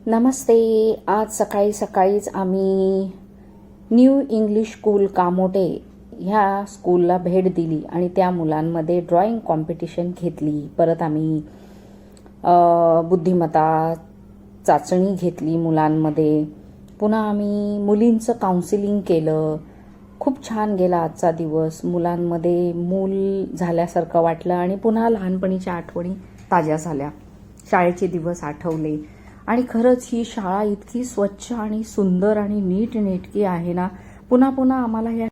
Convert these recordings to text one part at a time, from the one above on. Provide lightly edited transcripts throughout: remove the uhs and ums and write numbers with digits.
नमस्ते. आज सकाळी सकाळीच आम्ही न्यू इंग्लिश स्कूल कामोटे ह्या स्कूलला भेट दिली आणि त्या मुलांमध्ये ड्रॉइंग कॉम्पिटिशन घेतली. परत आम्ही बुद्धिमत्ता चाचणी घेतली मुलांमध्ये. पुन्हा आम्ही मुलींचं काउन्सिलिंग केलं. खूप छान गेला आजचा दिवस. मुलांमध्ये मूल झाल्यासारखं वाटलं आणि पुन्हा लहानपणीच्या आठवणी ताज्या झाल्या. शाळेचे दिवस आठवले आणि खरंच ही शाळा इतकी स्वच्छ आणि सुंदर आणि नीटनेटकी आहे ना. पुन्हा पुन्हा आम्हाला या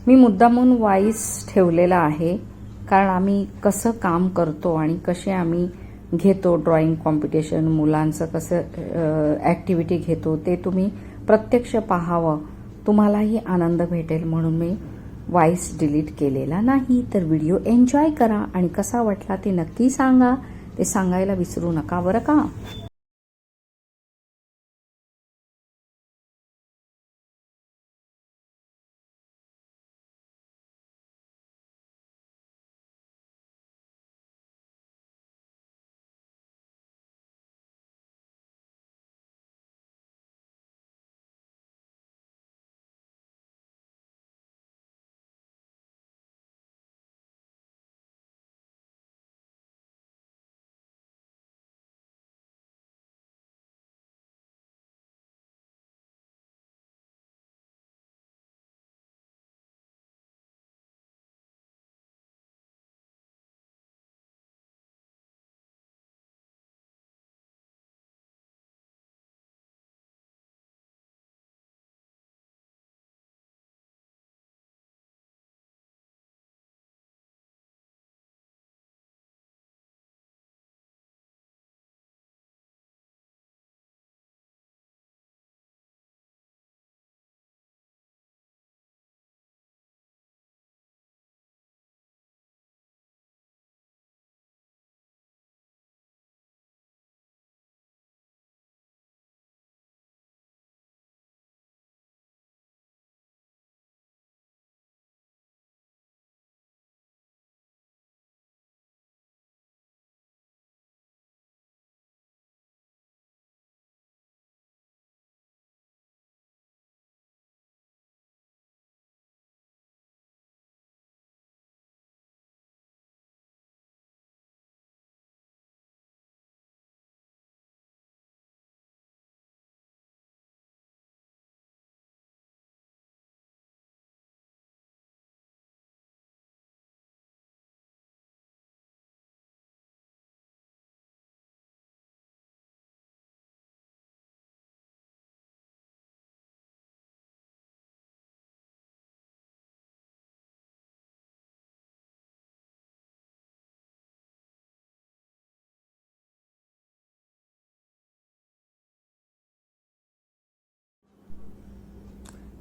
मी मुद्दामून व्हॉइस ठेवलेला आहे कारण आम्ही कसं काम करतो आणि कसे आम्ही घेतो ड्रॉइंग कॉम्पिटिशन, मुलांचं कसं ॲक्टिव्हिटी घेतो ते तुम्ही प्रत्यक्ष पाहावं, तुम्हालाही आनंद भेटेल म्हणून मी व्हॉइस डिलीट केलेला नाही. तर व्हिडिओ एन्जॉय करा आणि कसा वाटला ते नक्की सांगा. ते सांगायला विसरू नका बरं का.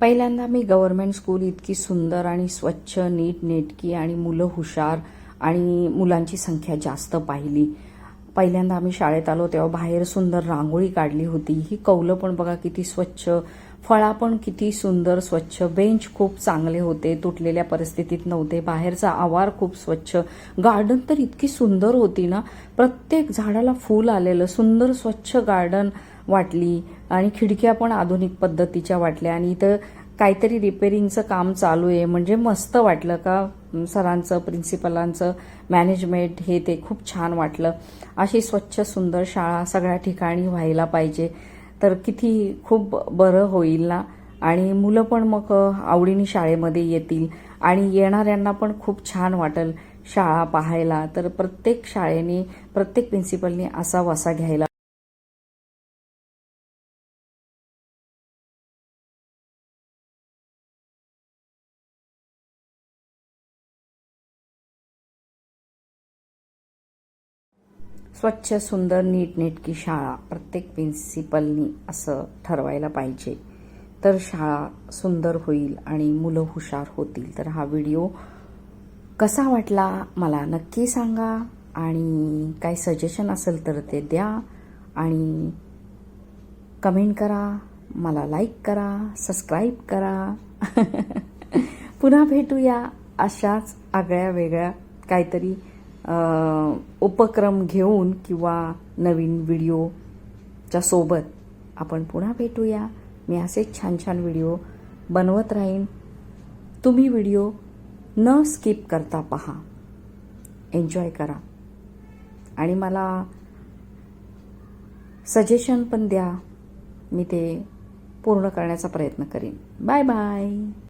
पहिल्यांदा मी गव्हर्नमेंट स्कूल इतकी सुंदर आणि स्वच्छ, नीटनेटकी आणि मुलं हुशार आणि मुलांची संख्या जास्त पाहिली. पहिल्यांदा आम्ही शाळेत आलो तेव्हा बाहेर सुंदर रांगोळी काढली होती. ही कौलं पण बघा किती स्वच्छ, फळा पण किती सुंदर स्वच्छ, बेंच खूप चांगले होते, तुटलेल्या परिस्थितीत नव्हते, बाहेरचा आवार खूप स्वच्छ, गार्डन तर इतकी सुंदर होती ना. प्रत्येक झाडाला फूल आलेलं, सुंदर स्वच्छ गार्डन वाटली आणि खिडक्या पण आधुनिक पद्धतीच्या वाटल्या आणि इथं काहीतरी रिपेरिंगचं काम चालू आहे म्हणजे मस्त वाटलं का. सरांचं, प्रिन्सिपलांचं, मॅनेजमेंट हे ते खूप छान वाटलं. अशी स्वच्छ सुंदर शाळा सगळ्या ठिकाणी व्हायला पाहिजे तर किती खूप बरं होईल ना. आणि मुलं पण मग आवडीने शाळेमध्ये येतील आणि येणाऱ्यांना पण खूप छान वाटेल शाळा पाहायला. तर प्रत्येक शाळेने, प्रत्येक प्रिन्सिपलने असा वसा घ्यायला. स्वच्छ सुंदर नीटनेटकी शाळा प्रत्येक प्रिन्सिपलनी असं ठरवायला पाहिजे तर शाळा सुंदर होईल आणि मुलं हुशार होतील. तर हा व्हिडिओ कसा वाटला मला नक्की सांगा आणि काही सजेशन असेल तर ते द्या आणि कमेंट करा. मला लाईक करा, सबस्क्राईब करा. पुन्हा भेटूया अशाच आगळ्या वेगळ्या काहीतरी उपक्रम घेऊन किंवा नवीन व्हिडिओच्या सोबत आपण पुन्हा भेटूया. मी असेच छान छान व्हिडिओ बनवत राहीन. तुम्ही व्हिडिओ न स्किप करता पहा, एन्जॉय करा आणि मला सजेशन पण द्या. मी ते पूर्ण करण्याचा प्रयत्न करीन. Bye bye.